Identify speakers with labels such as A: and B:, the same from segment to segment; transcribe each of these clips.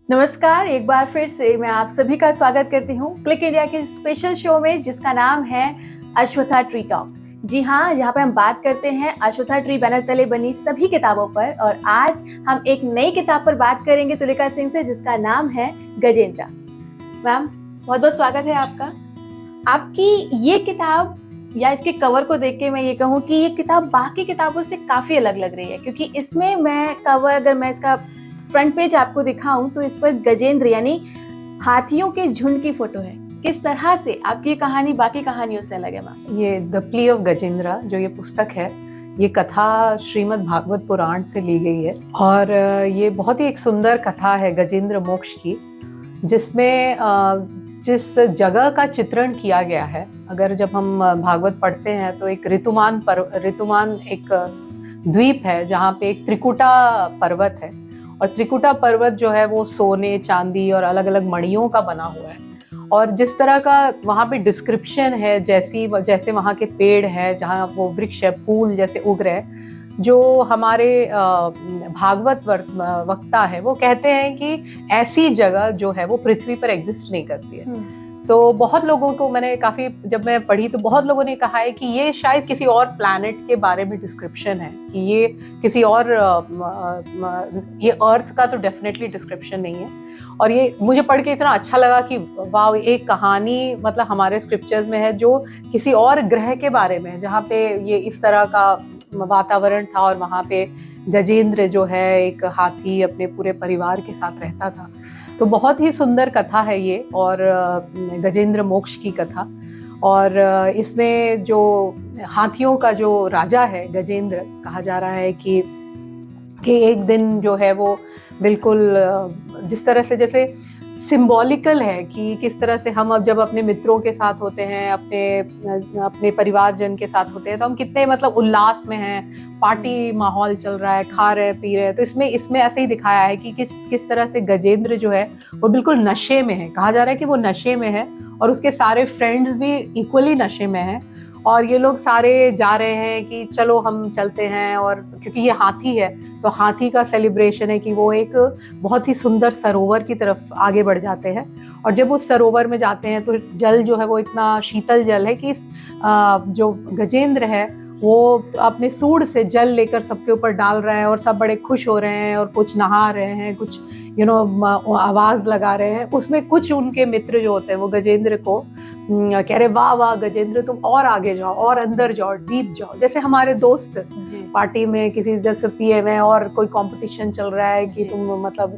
A: नमस्कार, एक बार फिर से मैं आप सभी का स्वागत करती हूँ क्लिक इंडिया के स्पेशल शो में जिसका नाम है अश्वत्था ट्री टॉक। जी हाँ, यहाँ पे हम बात करते हैं अश्वत्था ट्री बैनर तले बनी सभी किताबों पर और आज हम एक नई किताब पर बात करेंगे तुलिका सिंह से जिसका नाम है गजेंद्र। मैम, बहुत बहुत स्वागत है आपका। आपकी ये किताब या इसके कवर को देख के मैं ये कहूँ कि ये किताब बाकी किताबों से काफ़ी अलग लग रही है, क्योंकि इसमें मैं कवर अगर मैं इसका फ्रंट पेज आपको दिखाऊं तो इस पर गजेंद्र यानी हाथियों के झुंड की फोटो है। किस तरह से आपकी ये कहानी बाकी कहानियों से अलग है मैम?
B: ये द प्ले ऑफ गजेंद्र जो ये पुस्तक है, ये कथा श्रीमद् भागवत पुराण से ली गई है और ये बहुत ही एक सुंदर कथा है गजेंद्र मोक्ष की, जिसमें जिस जगह का चित्रण किया गया है। अगर जब हम भागवत पढ़ते हैं तो एक ऋतुमान एक द्वीप है जहाँ पे एक त्रिकुटा पर्वत है और त्रिकुटा पर्वत जो है वो सोने चांदी और अलग अलग मणियों का बना हुआ है। और जिस तरह का वहाँ पे डिस्क्रिप्शन है, जैसे वहाँ के पेड़ है, जहाँ वो वृक्ष है, फूल जैसे उग रहे हैं, जो हमारे भागवत वक्ता है वो कहते हैं कि ऐसी जगह जो है वो पृथ्वी पर एग्जिस्ट नहीं करती है। तो बहुत लोगों को जब मैं पढ़ी तो बहुत लोगों ने कहा है कि ये शायद किसी और प्लैनेट के बारे में डिस्क्रिप्शन है, कि ये किसी और ये अर्थ का तो डेफिनेटली डिस्क्रिप्शन नहीं है। और ये मुझे पढ़ के इतना अच्छा लगा कि वाह, एक कहानी मतलब हमारे स्क्रिप्चर्स में है जो किसी और ग्रह के बारे में है, जहाँ पे ये इस तरह का वातावरण था और वहाँ पे गजेंद्र जो है एक हाथी अपने पूरे परिवार के साथ रहता था। तो बहुत ही सुंदर कथा है ये, और गजेंद्र मोक्ष की कथा। और इसमें जो हाथियों का जो राजा है गजेंद्र, कहा जा रहा है कि एक दिन जो है वो बिल्कुल जिस तरह से जैसे सिंबॉलिकल है कि किस तरह से हम अब जब अपने मित्रों के साथ होते हैं, अपने परिवारजन के साथ होते हैं, तो हम कितने मतलब उल्लास में हैं, पार्टी माहौल चल रहा है, खा रहे हैं पी रहे हैं। तो इसमें ऐसे ही दिखाया है कि किस तरह से गजेंद्र जो है वो बिल्कुल नशे में है। कहा जा रहा है कि वो नशे में है और उसके सारे फ्रेंड्स भी इक्वली नशे में हैं। और ये लोग सारे जा रहे हैं कि चलो हम चलते हैं, और क्योंकि ये हाथी है तो हाथी का सेलिब्रेशन है कि वो एक बहुत ही सुंदर सरोवर की तरफ आगे बढ़ जाते हैं। और जब उस सरोवर में जाते हैं तो जल जो है वो इतना शीतल जल है कि जो गजेंद्र है वो अपने सूंड से जल लेकर सबके ऊपर डाल रहा है और सब बड़े खुश हो रहे हैं और कुछ नहा रहे हैं, कुछ आवाज लगा रहे हैं। उसमें कुछ उनके मित्र जो होते हैं वो गजेंद्र को कह रहे, वाह वाह गजेंद्र, तुम और आगे जाओ और अंदर जाओ, डीप जाओ। जैसे हमारे दोस्त पार्टी में किसी जैसे पिए में और कोई कंपटीशन चल रहा है कि तुम मतलब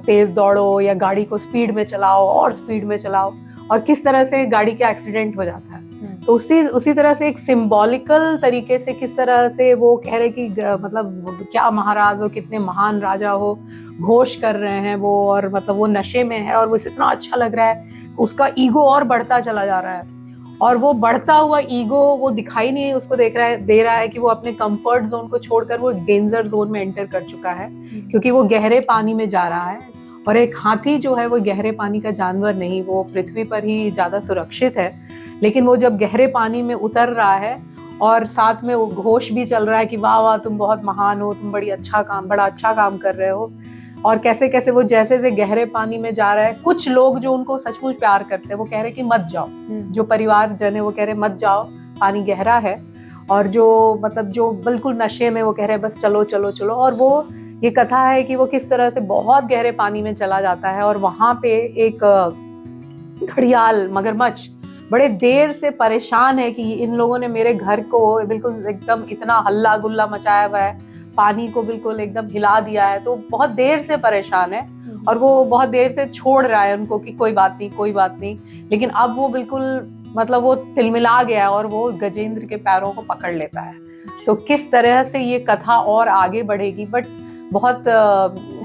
B: तेज दौड़ो या गाड़ी को स्पीड में चलाओ और स्पीड में चलाओ, और किस तरह से गाड़ी का एक्सीडेंट हो जाता है। तो उसी तरह से एक सिंबॉलिकल तरीके से किस तरह से वो कह रहे कि मतलब क्या महाराज हो, कितने महान राजा हो, घोष कर रहे हैं वो, और मतलब वो नशे में है और वो इतना अच्छा लग रहा है, उसका ईगो और बढ़ता चला जा रहा है। और वो बढ़ता हुआ ईगो वो दिखाई नहीं उसको दे रहा है कि वो अपने कंफर्ट जोन को छोड़कर वो डेंजर जोन में एंटर कर चुका है, क्योंकि वो गहरे पानी में जा रहा है। और एक हाथी जो है वो गहरे पानी का जानवर नहीं, वो पृथ्वी पर ही ज्यादा सुरक्षित है। लेकिन वो जब गहरे पानी में उतर रहा है और साथ में वो घोष भी चल रहा है कि वाह वाह तुम बहुत महान हो, तुम बड़ा अच्छा काम कर रहे हो। और कैसे कैसे वो जैसे गहरे पानी में जा रहा है, कुछ लोग जो उनको सचमुच प्यार करते हैं वो कह रहे कि मत जाओ, जो परिवार जन है वो कह रहे मत जाओ, पानी गहरा है। और जो बिल्कुल नशे में वो कह रहे बस चलो चलो चलो। और वो ये कथा है कि वो किस तरह से बहुत गहरे पानी में चला जाता है और वहां पे एक घड़ियाल मगरमच्छ बड़े देर से परेशान है कि इन लोगों ने मेरे घर को बिल्कुल एकदम इतना हल्ला गुल्ला मचाया हुआ है, पानी को बिल्कुल एकदम हिला दिया है, तो बहुत देर से परेशान है। और वो बहुत देर से छोड़ रहा है उनको कि कोई बात नहीं। लेकिन अब वो बिल्कुल मतलब वो तिलमिला गया और वो गजेंद्र के पैरों को पकड़ लेता है। तो किस तरह से ये कथा और आगे बढ़ेगी, बट बहुत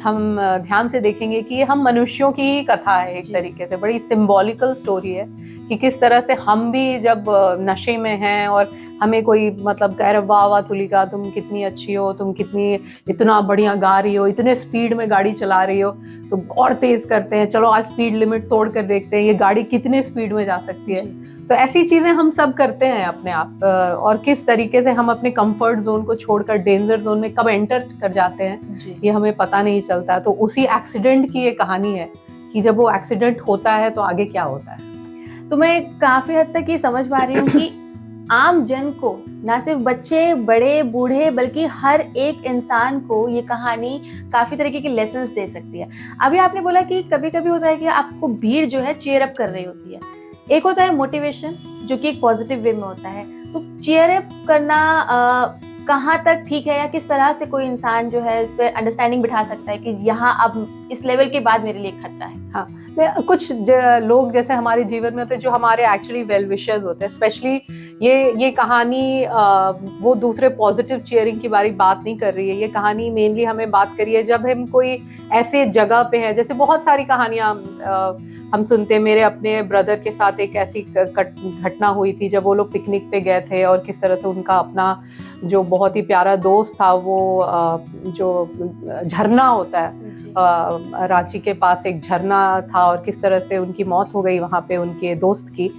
B: हम ध्यान से देखेंगे कि ये हम मनुष्यों की ही कथा है, एक तरीके से बड़ी सिंबॉलिकल स्टोरी है कि किस तरह से हम भी जब नशे में हैं और हमें कोई मतलब कह रहे वाह वाह तुलिका तुम कितनी अच्छी हो, तुम इतना बढ़िया गा रही हो, इतने स्पीड में गाड़ी चला रही हो, तो और तेज करते हैं, चलो आज स्पीड लिमिट तोड़ कर देखते हैं ये गाड़ी कितने स्पीड में जा सकती है। तो ऐसी चीजें हम सब करते हैं अपने आप, और किस तरीके से हम अपने कंफर्ट जोन को छोड़कर डेंजर जोन में कब एंटर कर जाते हैं ये हमें पता नहीं चलता है। तो उसी एक्सीडेंट की ये कहानी है कि जब वो एक्सीडेंट होता है तो आगे क्या होता है।
A: तो मैं काफी हद तक ये समझ पा रही हूँ कि आम जन को, ना सिर्फ बच्चे, बड़े, बूढ़े, बल्कि हर एक इंसान को ये कहानी काफी तरीके के लेसन्स दे सकती है। अभी आपने बोला कि कभी कभी होता है कि आपको भीड़ जो है चीयर अप कर रही होती है, एक होता है मोटिवेशन जो कि एक पॉजिटिव वे में होता है। तो चीयर अप करना कहाँ तक ठीक है, या किस तरह से कोई इंसान जो है इस पे अंडरस्टैंडिंग बिठा सकता है कि यहाँ अब इस लेवल के बाद मेरे लिए खतरा है?
B: हाँ, कुछ लोग जैसे हमारे जीवन में होते हैं जो हमारे एक्चुअली वेल विशर्स होते हैं। स्पेशली ये कहानी वो दूसरे पॉजिटिव चीयरिंग की बात नहीं कर रही है। ये कहानी मेनली हमें बात करी है जब हम कोई ऐसे जगह पे हैं, जैसे बहुत सारी कहानियां हम सुनते हैं। मेरे अपने ब्रदर के साथ एक ऐसी घटना हुई थी जब वो लोग पिकनिक पे गए थे और किस तरह से उनका अपना जो बहुत ही प्यारा दोस्त था, वो जो झरना होता है, रांची के पास एक झरना था और किस तरह से उनकी मौत हो गई वहाँ पे उनके दोस्त की।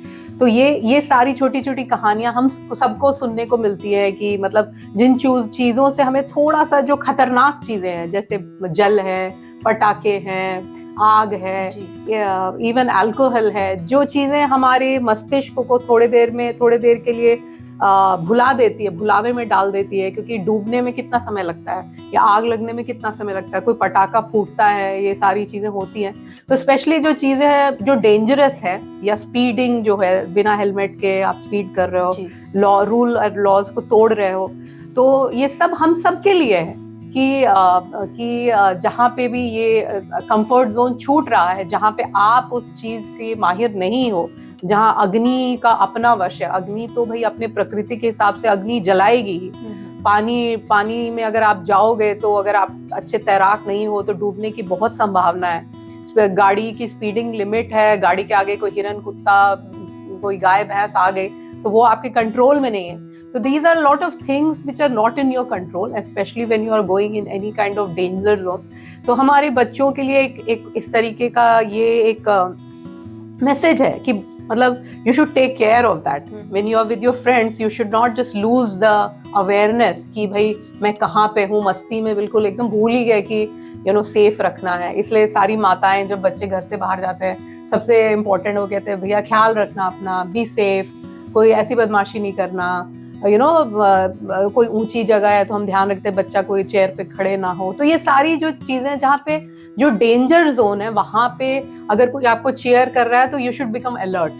B: तो ये सारी छोटी छोटी कहानियां हम सबको सुनने को मिलती है कि मतलब जिन चीज़ों से हमें थोड़ा सा, जो खतरनाक चीज़ें हैं जैसे जल है, पटाखे हैं, आग है, इवन अल्कोहल है, जो चीज़ें हमारे मस्तिष्क को थोड़ी देर के लिए भुला देती है, भुलावे में डाल देती है। क्योंकि डूबने में कितना समय लगता है या आग लगने में कितना समय लगता है, कोई पटाखा फूटता है, ये सारी चीज़ें होती हैं। तो स्पेशली जो चीज़ें हैं जो डेंजरस है, या स्पीडिंग जो है, बिना हेलमेट के आप स्पीड कर रहे हो, रूल और लॉज को तोड़ रहे हो, तो ये सब हम सब के लिए है कि जहाँ पे भी ये कंफर्ट जोन छूट रहा है, जहाँ पे आप उस चीज़ के माहिर नहीं हो, जहाँ अग्नि का अपना वश है। अग्नि तो भाई अपने प्रकृति के हिसाब से अग्नि जलाएगी ही। पानी में अगर आप जाओगे तो अगर आप अच्छे तैराक नहीं हो तो डूबने की बहुत संभावना है। गाड़ी की स्पीडिंग लिमिट है, गाड़ी के आगे कोई हिरन, कुत्ता, कोई गाय भैंस आ गई तो वो आपके कंट्रोल में नहीं है। तो these are a lot of things which are not in your control, especially when you are going in any kind of danger zone. तो हमारे बच्चों के लिए एक इस तरीके का ये एक मैसेज है कि मतलब you should take care of that. When you are with your friends, you should not just lose the awareness कि भाई मैं कहाँ पे हूँ, मस्ती में बिल्कुल एकदम भूल ही गए कि सेफ रखना है। इसलिए सारी माताएं जब बच्चे घर से बाहर जाते हैं, सबसे इम्पोर्टेंट वो कहते हैं भैया ख्याल रखना अपना, बी सेफ, कोई ऐसी बदमाशी नहीं करना, कोई ऊंची जगह है तो हम ध्यान रखते हैं बच्चा कोई चेयर पे खड़े ना हो। तो ये सारी जो चीजें जहाँ पे जो डेंजर जोन है, वहां पे अगर कोई आपको चेयर कर रहा है तो यू शुड बिकम अलर्ट।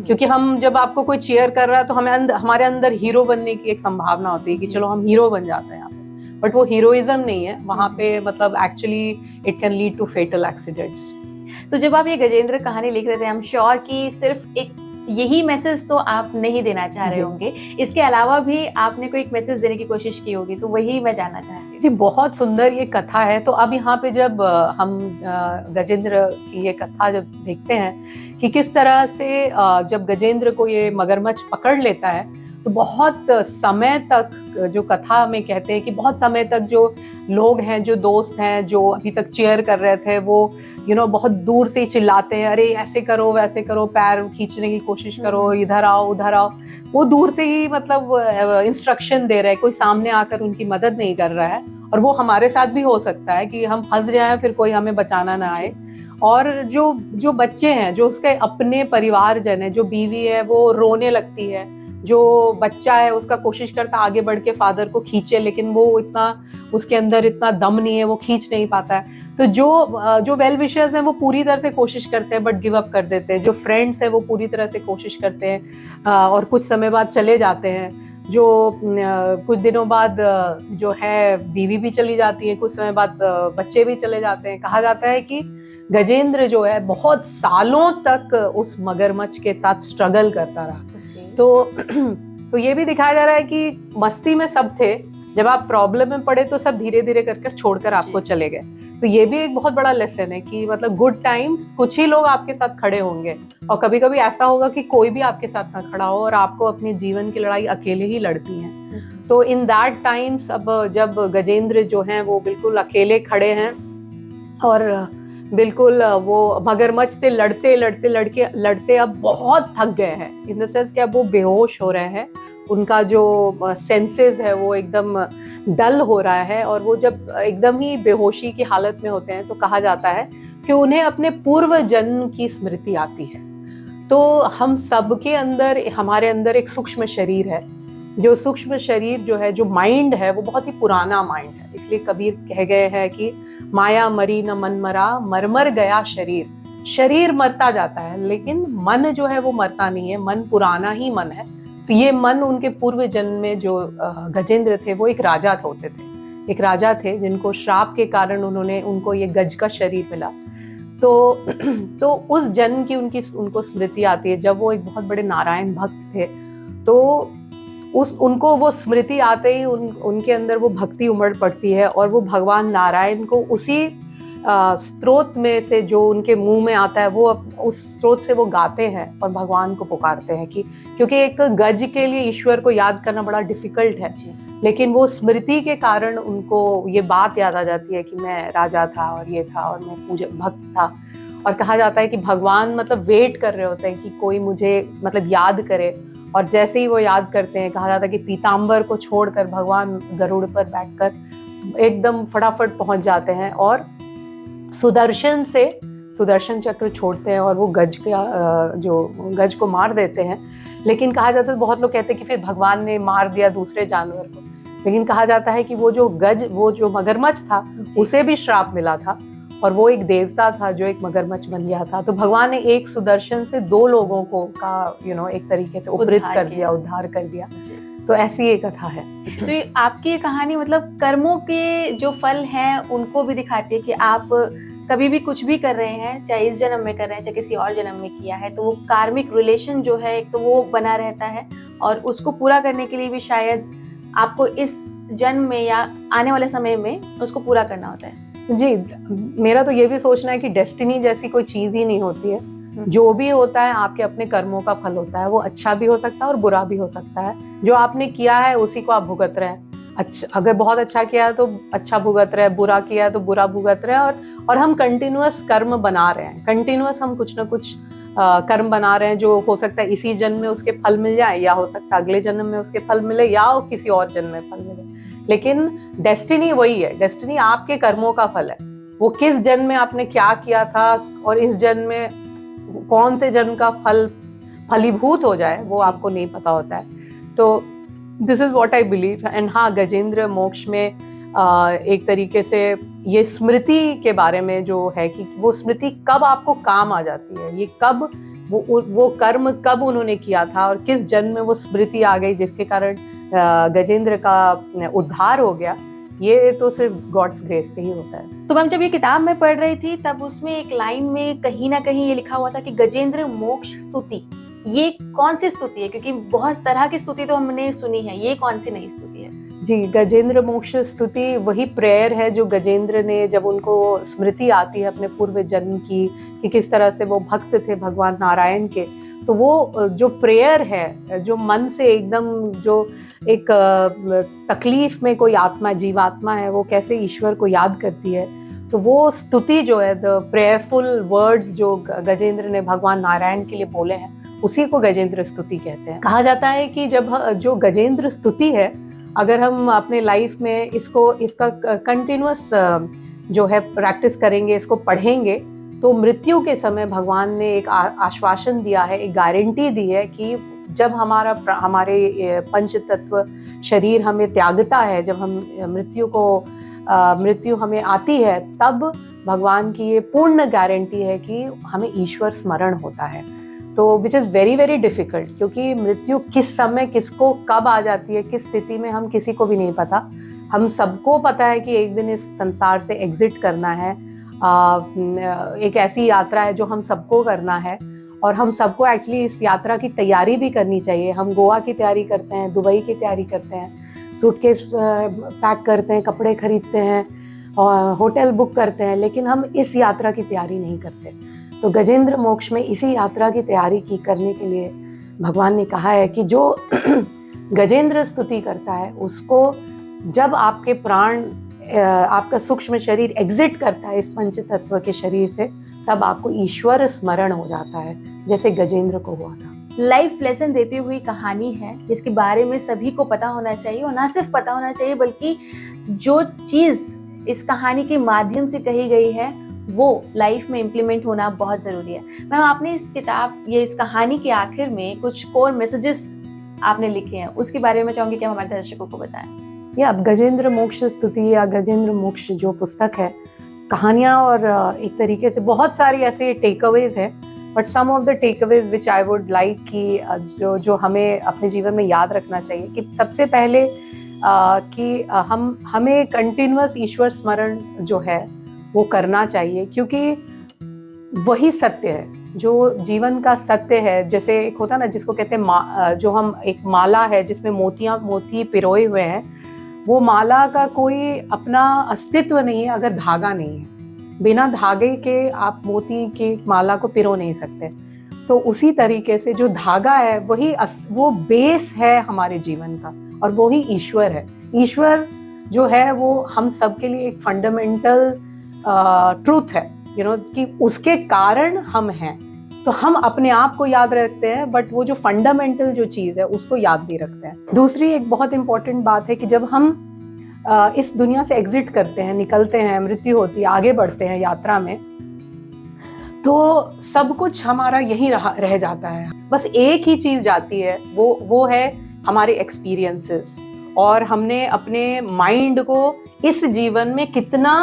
B: क्योंकि हम जब आपको कोई चेयर कर रहा है तो हमारे अंदर हीरो बनने की एक संभावना होती है कि चलो हम हीरो बन जाते हैं यहाँ पे, बट वो हीरोइज्म नहीं है वहां पे। मतलब actually it can lead to fatal accidents.
A: तो जब आप ये गजेंद्र कहानी लिख रहे थे, आई एम श्योर कि सिर्फ एक यही मैसेज तो आप नहीं देना चाह रहे होंगे, इसके अलावा भी आपने कोई एक मैसेज देने की कोशिश की होगी, तो वही मैं जानना चाहती हूँ।
B: जी, बहुत सुंदर ये कथा है। तो अब यहाँ पे जब हम गजेंद्र की ये कथा जब देखते हैं कि किस तरह से जब गजेंद्र को ये मगरमच्छ पकड़ लेता है तो बहुत समय तक, जो कथा में कहते हैं कि बहुत समय तक जो लोग हैं, जो दोस्त हैं, जो अभी तक चीयर कर रहे थे, वो बहुत दूर से चिल्लाते हैं, अरे ऐसे करो वैसे करो, पैर खींचने की कोशिश करो, इधर आओ उधर आओ। वो दूर से ही मतलब इंस्ट्रक्शन दे रहे हैं, कोई सामने आकर उनकी मदद नहीं कर रहा है। और वो हमारे साथ भी हो सकता है कि हम फंस जाएं, फिर कोई हमें बचाना ना आए। और जो बच्चे हैं, जो उसके अपने परिवारजन है, जो बीवी है वो रोने लगती है, जो बच्चा है उसका कोशिश करता आगे बढ़ के फादर को खींचे, लेकिन वो उसके अंदर इतना दम नहीं है, वो खींच नहीं पाता है। तो जो वेल विशर्स हैं वो पूरी तरह से कोशिश करते हैं बट गिव अप कर देते हैं। जो फ्रेंड्स हैं वो पूरी तरह से कोशिश करते हैं और कुछ समय बाद चले जाते हैं। जो कुछ दिनों बाद जो है बीवी भी चली जाती है, कुछ समय बाद बच्चे भी चले जाते हैं। कहा जाता है कि गजेंद्र जो है बहुत सालों तक उस मगरमच्छ के साथ स्ट्रगल करता रहा। तो ये भी दिखाया जा रहा है कि मस्ती में सब थे, जब आप प्रॉब्लम में पड़े तो सब धीरे धीरे करके छोड़कर आपको चले गए। तो ये भी एक बहुत बड़ा लेसन है कि मतलब गुड टाइम्स कुछ ही लोग आपके साथ खड़े होंगे, और कभी कभी ऐसा होगा कि कोई भी आपके साथ ना खड़ा हो और आपको अपनी जीवन की लड़ाई अकेले ही लड़ती हैं। तो इन दैट टाइम्स अब जब गजेंद्र जो हैं वो बिल्कुल अकेले खड़े हैं और बिल्कुल वो मगरमच्छ से लड़ते अब बहुत थक गए हैं, इन द सेंस कि अब वो बेहोश हो रहे हैं। उनका जो सेंसेस है वो एकदम डल हो रहा है और वो जब एकदम ही बेहोशी की हालत में होते हैं तो कहा जाता है कि उन्हें अपने पूर्व जन्म की स्मृति आती है। तो हम सबके अंदर, हमारे अंदर एक सूक्ष्म शरीर है, जो सूक्ष्म शरीर जो है, जो माइंड है, वो बहुत ही पुराना माइंड है। इसलिए कबीर कह गए हैं कि माया मरी न मन मरा, मर मर गया शरीर। शरीर मरता जाता है लेकिन मन जो है वो मरता नहीं है, मन पुराना ही मन है। तो ये मन उनके पूर्व जन्म में जो गजेंद्र थे वो एक राजा होते थे, एक राजा थे जिनको श्राप के कारण उनको ये गज का शरीर मिला। तो उस जन्म की उनको स्मृति आती है जब वो एक बहुत बड़े नारायण भक्त थे। तो उनको वो स्मृति आते ही उनके अंदर वो भक्ति उमड़ पड़ती है और वो भगवान नारायण को उसी स्रोत में से जो उनके मुंह में आता है वो उस स्रोत से वो गाते हैं और भगवान को पुकारते हैं। क्योंकि एक गज के लिए ईश्वर को याद करना बड़ा डिफिकल्ट है, लेकिन वो स्मृति के कारण उनको ये बात याद आ जाती है कि मैं राजा था और ये था और मैं पूजा भक्त था। और कहा जाता है कि भगवान मतलब वेट कर रहे होते हैं कि कोई मुझे मतलब याद करे, और जैसे ही वो याद करते हैं, कहा जाता है कि पीताम्बर को छोड़कर भगवान गरुड़ पर बैठकर एकदम फटाफट पहुंच जाते हैं और सुदर्शन चक्र छोड़ते हैं और वो गज को मार देते हैं। लेकिन कहा जाता है, बहुत लोग कहते हैं कि फिर भगवान ने मार दिया दूसरे जानवर को, लेकिन कहा जाता है कि वो जो मगरमच्छ था उसे भी श्राप मिला था और वो एक देवता था जो एक मगरमच्छ बन गया था। तो भगवान ने एक सुदर्शन से 2 लोगों को एक तरीके से उद्धार कर दिया। तो ऐसी एक कथा है।
A: तो ये आपकी ये कहानी मतलब कर्मों के जो फल हैं उनको भी दिखाती है कि आप कभी भी कुछ भी कर रहे हैं, चाहे इस जन्म में कर रहे हैं चाहे किसी और जन्म में किया है, तो वो कार्मिक रिलेशन जो है एक तो वो बना रहता है और उसको पूरा करने के लिए भी शायद आपको इस जन्म में या आने वाले समय में उसको पूरा करना होता है।
B: जी, मेरा तो ये भी सोचना है कि डेस्टिनी जैसी कोई चीज ही नहीं होती है। जो भी होता है आपके अपने कर्मों का फल होता है, वो अच्छा भी हो सकता है और बुरा भी हो सकता है। जो आपने किया है उसी को आप भुगत रहे हैं। अच्छा, अगर बहुत अच्छा किया है तो अच्छा भुगत रहे हैं, बुरा किया है तो बुरा भुगत रहे हैं। और हम कंटिन्यूअस कर्म बना रहे हैं, कंटिन्यूअस हम कुछ ना कुछ कर्म बना रहे हैं जो हो सकता है इसी जन्म में उसके फल मिल जाए, या हो सकता है अगले जन्म में उसके फल मिले, या किसी और जन्म में फल मिले। लेकिन डेस्टिनी वही है, डेस्टिनी आपके कर्मों का फल है। वो किस जन्म में आपने क्या किया था और इस जन्म में कौन से जन्म का फल फलीभूत हो जाए वो आपको नहीं पता होता है। तो this is what I believe. And हाँ, गजेंद्र मोक्ष में एक तरीके से ये स्मृति के बारे में जो है कि वो स्मृति कब आपको काम आ जाती है, ये कब वो कर्म कब उन्होंने किया था और किस जन्म में वो स्मृति आ गई जिसके कारण गजेंद्र का उद्धार हो गया, ये तो सिर्फ गॉड्स ग्रेस से ही होता है।
A: तो मैम, जब ये किताब में पढ़ रही थी तब उसमें एक लाइन में कहीं ना कहीं ये लिखा हुआ था कि गजेंद्र मोक्ष स्तुति। ये कौन सी स्तुति है? क्योंकि बहुत तरह की स्तुति तो हमने सुनी है, ये कौन सी नई स्तुति है?
B: जी, गजेंद्र मोक्ष स्तुति वही प्रेयर है जो गजेंद्र ने, जब उनको स्मृति आती है अपने पूर्व जन्म की कि किस तरह से वो भक्त थे भगवान नारायण के, तो वो जो प्रेयर है, जो मन से एकदम, जो एक तकलीफ में कोई आत्मा, जीवात्मा है, वो कैसे ईश्वर को याद करती है, तो वो स्तुति जो है, द प्रेयरफुल वर्ड्स जो गजेंद्र ने भगवान नारायण के लिए बोले हैं, उसी को गजेंद्र स्तुति कहते हैं। कहा जाता है कि जब जो गजेंद्र स्तुति है, अगर हम अपने लाइफ में इसका कंटिन्यूअस जो है प्रैक्टिस करेंगे, इसको पढ़ेंगे, तो मृत्यु के समय भगवान ने एक आश्वासन दिया है, एक गारंटी दी है कि जब हमारे पंच तत्व शरीर हमें त्यागता है, जब हम मृत्यु हमें आती है, तब भगवान की ये पूर्ण गारंटी है कि हमें ईश्वर स्मरण होता है। तो which is very very difficult, क्योंकि मृत्यु किस समय किसको कब आ जाती है, किस स्थिति में, हम किसी को भी नहीं पता। हम सबको पता है कि एक दिन इस संसार से एग्जिट करना है। एक ऐसी यात्रा है जो हम सबको करना है और हम सबको एक्चुअली इस यात्रा की तैयारी भी करनी चाहिए। हम गोवा की तैयारी करते हैं, दुबई की तैयारी करते हैं, सूटकेस पैक करते हैं, कपड़े खरीदते हैं और होटल बुक करते हैं, लेकिन हम इस यात्रा की तैयारी नहीं करते। तो गजेंद्र मोक्ष में इसी यात्रा की तैयारी करने के लिए भगवान ने कहा है कि जो गजेंद्र स्तुति करता है उसको, जब आपके प्राण, आपका सूक्ष्म शरीर एग्जिट करता है इस पंच तत्व के शरीर से, तब आपको ईश्वर स्मरण हो जाता है, जैसे गजेंद्र को हुआ था।
A: लाइफ लेसन देती हुई कहानी है जिसके बारे में सभी को पता होना चाहिए, और ना सिर्फ पता होना चाहिए बल्कि जो चीज़ इस कहानी के माध्यम से कही गई है वो लाइफ में इम्प्लीमेंट होना बहुत ज़रूरी है। मैम, आपने इस कहानी के आखिर में कुछ कोर मैसेजेस आपने लिखे हैं, उसके बारे में चाहूँगी कि आप हमारे दर्शकों को बताएं।
B: ये अब गजेंद्र मोक्ष स्तुति या गजेंद्र मोक्ष जो पुस्तक है, कहानियाँ और एक तरीके से बहुत सारी ऐसे टेकअवेज है, but some of the takeaways which I would like कि जो हमें अपने जीवन में याद रखना चाहिए कि सबसे पहले कि हमें कंटिन्यूअस ईश्वर स्मरण जो है वो करना चाहिए, क्योंकि वही सत्य है जो जीवन का सत्य है। जैसे एक होता ना जिसको कहते हैं जो हम एक माला है जिसमें मोती पिरोए हुए हैं, वो माला का कोई अपना अस्तित्व नहीं है अगर धागा नहीं है। बिना धागे के आप मोती की माला को पिरो नहीं सकते। तो उसी तरीके से जो धागा है वो बेस है हमारे जीवन का, और वो ही ईश्वर है। ईश्वर जो है वो हम सबके लिए एक फंडामेंटल ट्रूथ है, कि उसके कारण हम हैं। तो हम अपने आप को याद रखते हैं, बट वो जो फंडामेंटल जो चीज़ है उसको याद नहीं रखते हैं। दूसरी एक बहुत इंपॉर्टेंट बात है कि जब हम इस दुनिया से एग्जिट करते हैं, निकलते हैं, मृत्यु होती है, आगे बढ़ते हैं यात्रा में, तो सब कुछ हमारा यहीं रह जाता है। बस एक ही चीज़ जाती है, वो है हमारे एक्सपीरियंसेस, और हमने अपने माइंड को इस जीवन में कितना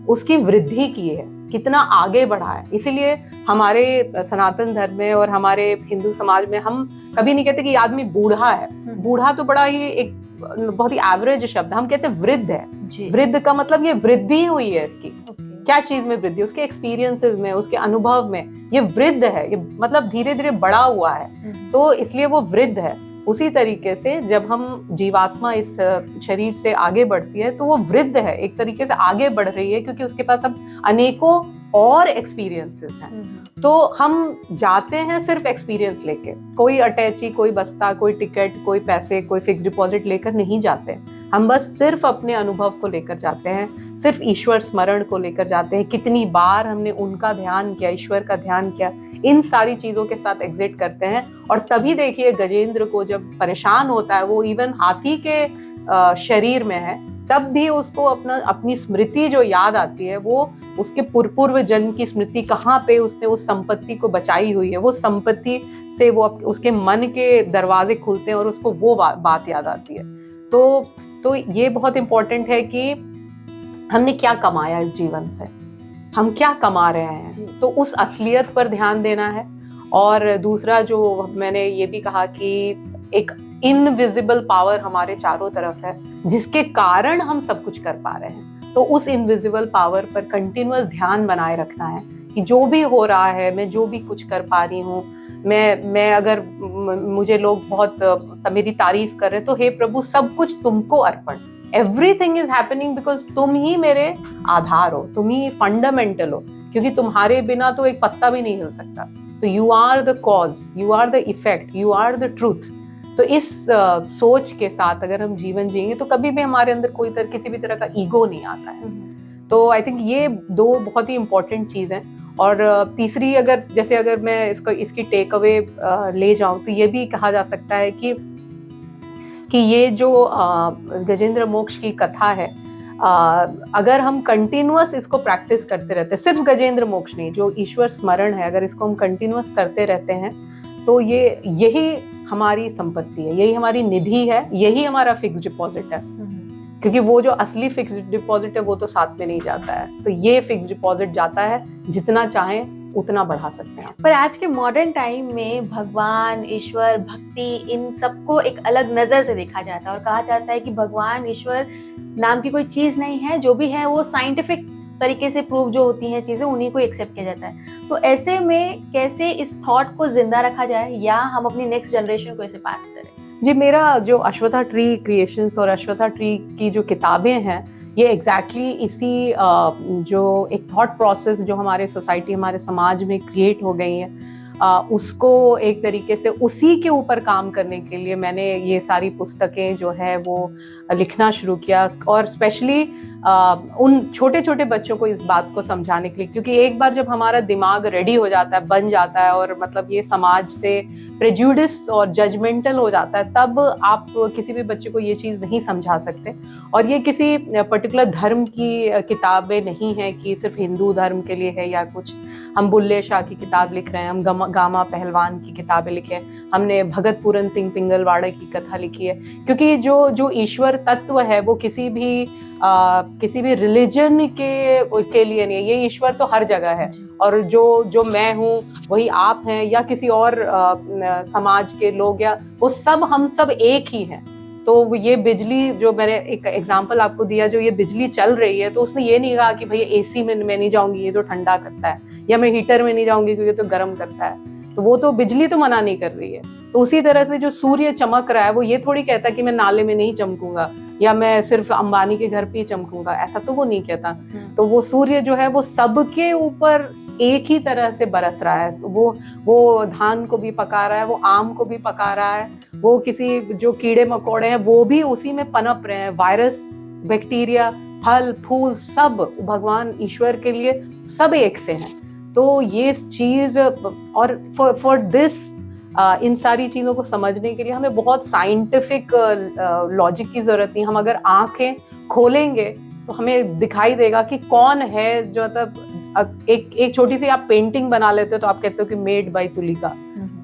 B: उसकी वृद्धि की है, कितना आगे बढ़ा है। इसीलिए हमारे सनातन धर्म में और हमारे हिंदू समाज में हम कभी नहीं कहते कि आदमी बूढ़ा है। बूढ़ा तो बड़ा ही एक बहुत ही एवरेज शब्द, हम कहते हैं वृद्ध है। वृद्ध का मतलब ये वृद्धि हुई है इसकी। क्या चीज में वृद्धि? उसके एक्सपीरियंसेस में, उसके अनुभव में ये वृद्ध है, ये मतलब धीरे धीरे बड़ा हुआ है, तो इसलिए वो वृद्ध है। उसी तरीके से जब हम जीवात्मा इस शरीर से आगे बढ़ती है तो वो वृद्ध है, एक तरीके से आगे बढ़ रही है, क्योंकि उसके पास अब अनेकों और एक्सपीरियंसेस हैं। तो हम जाते हैं सिर्फ एक्सपीरियंस लेके, कोई अटैची, कोई बस्ता, कोई टिकट, कोई पैसे, कोई फिक्स डिपॉजिट लेकर नहीं जाते। हम बस सिर्फ अपने अनुभव को लेकर जाते हैं, सिर्फ ईश्वर स्मरण को लेकर जाते हैं। कितनी बार हमने उनका ध्यान किया, ईश्वर का ध्यान किया, इन सारी चीज़ों के साथ एग्जिट करते हैं। और तभी देखिए गजेंद्र को जब परेशान होता है, वो इवन हाथी के शरीर में है, तब भी उसको अपनी स्मृति जो याद आती है, वो उसके पूर्व जन्म की स्मृति, कहाँ पे उसने उस संपत्ति को बचाई हुई है, वो संपत्ति से वो उसके मन के दरवाजे खुलते हैं और उसको वो बात याद आती है। तो ये बहुत इम्पोर्टेंट है कि हमने क्या कमाया इस जीवन से, हम क्या कमा रहे हैं, तो उस असलियत पर ध्यान देना है। और दूसरा जो मैंने ये भी कहा कि एक इनविजिबल पावर हमारे चारों तरफ है जिसके कारण हम सब कुछ कर पा रहे हैं, तो उस इनविजिबल पावर पर कंटिन्यूअस ध्यान बनाए रखना है कि जो भी हो रहा है, मैं जो भी कुछ कर पा रही हूँ, मैं अगर मुझे लोग बहुत मेरी तारीफ कर रहे हैं, तो हे प्रभु सब कुछ तुमको अर्पण। एवरीथिंग इज हैपनिंग बिकॉज तुम ही मेरे आधार हो, तुम ही फंडामेंटल हो, क्योंकि तुम्हारे बिना तो एक पत्ता भी नहीं हिल सकता। तो you are the cause, you are the effect, you are the truth. तो इस सोच के साथ अगर हम जीवन जिएंगे तो कभी भी हमारे अंदर किसी भी तरह का ईगो नहीं आता है। तो आई थिंक ये दो बहुत ही इंपॉर्टेंट चीज़ हैं। और तीसरी, अगर मैं इसकी टेक अवे ले जाऊं, तो ये भी कहा जा सकता है कि ये जो गजेंद्र मोक्ष की कथा है, अगर हम कंटिन्यूअस इसको प्रैक्टिस करते रहते हैं, सिर्फ गजेंद्र मोक्ष नहीं, जो ईश्वर स्मरण है, अगर इसको हम कंटिन्यूअस करते रहते हैं, तो यही हमारी संपत्ति है, यही हमारी निधि है, यही हमारा फिक्स डिपॉजिट है। क्योंकि वो जो असली फिक्स डिपॉजिट है वो तो साथ में नहीं जाता है, तो ये फिक्स डिपॉजिट जाता है, जितना चाहें उतना बढ़ा सकते हैं।
A: पर आज के मॉडर्न टाइम में भगवान, ईश्वर, भक्ति, इन सबको एक अलग नजर से देखा जाता है और कहा जाता है कि भगवान, ईश्वर नाम की कोई चीज नहीं है, जो भी है वो साइंटिफिक तरीके से प्रूव जो होती हैं चीजें, उन्हीं को एक्सेप्ट किया जाता है। तो ऐसे में कैसे इस थॉट को जिंदा रखा जाए या हम अपनी नेक्स्ट जनरेशन को इसे पास करें?
B: जी, मेरा जो अश्वत्था ट्री क्रिएशंस और अश्वत्था ट्री की जो किताबें हैं, ये एग्जैक्टली इसी जो एक थॉट प्रोसेस जो हमारे सोसाइटी, हमारे समाज में क्रिएट हो गई है, उसको एक तरीके से उसी के ऊपर काम करने के लिए मैंने ये सारी पुस्तकें जो है वो लिखना शुरू किया। और स्पेशली उन छोटे छोटे बच्चों को इस बात को समझाने के लिए, क्योंकि एक बार जब हमारा दिमाग रेडी हो जाता है, बन जाता है, और मतलब ये समाज से प्रेजुडिस और जजमेंटल हो जाता है, तब आप किसी भी बच्चे को ये चीज़ नहीं समझा सकते। और ये किसी पर्टिकुलर धर्म की किताबें नहीं है कि सिर्फ हिंदू धर्म के लिए है या कुछ। हम बुल्ले शाह की किताब लिख रहे हैं, हम गामा पहलवान की किताबें लिखे हैं, हमने भगत पूरन सिंह पिंगलवाड़ा की कथा लिखी है, क्योंकि जो ईश्वर तत्व है वो किसी भी रिलीजन के लिए नहीं है। ये ईश्वर तो हर जगह है, और जो मैं हूँ वही आप हैं, या किसी और समाज के लोग, या वो सब, हम सब एक ही हैं। तो ये बिजली, जो मैंने एक एग्जांपल आपको दिया, जो ये बिजली चल रही है, तो उसने ये नहीं कहा कि भाई एसी में मैं नहीं जाऊंगी, ये तो ठंडा करता है, या मैं हीटर में नहीं जाऊंगी क्योंकि तो गर्म करता है। तो वो तो बिजली तो मना नहीं कर रही है। तो उसी तरह से जो सूर्य चमक रहा है, वो ये थोड़ी कहता कि मैं नाले में नहीं चमकूंगा, या मैं सिर्फ अंबानी के घर पे ही चमकूंगा, ऐसा तो वो नहीं कहता। तो वो सूर्य जो है वो सबके ऊपर एक ही तरह से बरस रहा है। वो धान को भी पका रहा है, वो आम को भी पका रहा है, वो किसी जो कीड़े मकोड़े हैं वो भी उसी में पनप रहे हैं। वायरस, बैक्टीरिया, फल फूल, सब भगवान ईश्वर के लिए सब एक से हैं। तो ये चीज, और फॉर दिस इन सारी चीज़ों को समझने के लिए हमें बहुत साइंटिफिक लॉजिक की ज़रूरत नहीं। हम अगर आंखें खोलेंगे तो हमें दिखाई देगा कि कौन है जो, मतलब एक छोटी सी आप पेंटिंग बना लेते हो तो आप कहते हो कि मेड बाय तुलिका।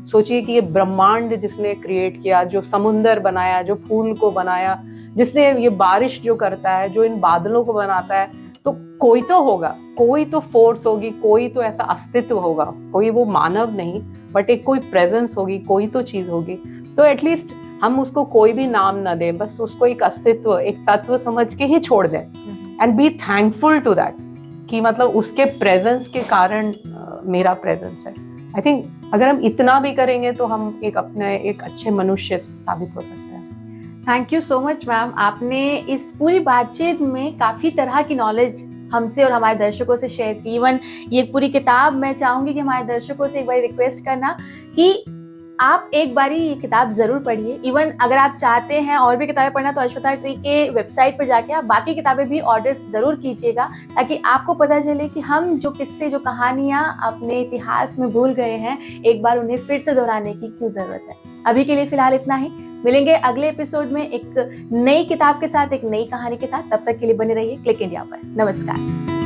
B: सोचिए कि ये ब्रह्मांड जिसने क्रिएट किया, जो समुंदर बनाया, जो फूल को बनाया, जिसने ये बारिश जो करता है, जो इन बादलों को बनाता है, तो कोई तो होगा, कोई तो फोर्स होगी, कोई तो ऐसा अस्तित्व होगा, कोई वो मानव नहीं बट एक कोई प्रेजेंस होगी, कोई तो चीज होगी। तो एटलीस्ट हम उसको कोई भी नाम ना दें, बस उसको एक अस्तित्व, एक तत्व समझ के ही छोड़ दें, and be thankful to that, कि मतलब उसके प्रेजेंस के कारण मेरा प्रेजेंस है। आई थिंक अगर हम इतना भी करेंगे तो हम एक अच्छे मनुष्य साबित हो सकते हैं।
A: Thank you so much ma'am. आपने इस पूरी बातचीत में काफ़ी तरह की नॉलेज हमसे और हमारे दर्शकों से शेयर की। इवन ये पूरी किताब, मैं चाहूँगी कि हमारे दर्शकों से एक बार रिक्वेस्ट करना कि आप एक बारी ये किताब ज़रूर पढ़िए। इवन अगर आप चाहते हैं और भी किताबें पढ़ना तो अश्वत्था ट्री के वेबसाइट पर जाके आप बाकी किताबें भी ऑर्डर ज़रूर कीजिएगा, ताकि आपको पता चले कि हम जो किस्से, जो कहानियाँ अपने इतिहास में भूल गए हैं, एक बार उन्हें फिर से दोहराने की क्यों ज़रूरत है। अभी के लिए फ़िलहाल इतना ही। मिलेंगे अगले एपिसोड में एक नई किताब के साथ, एक नई कहानी के साथ। तब तक के लिए बने रहिए क्लिक इंडिया पर। नमस्कार।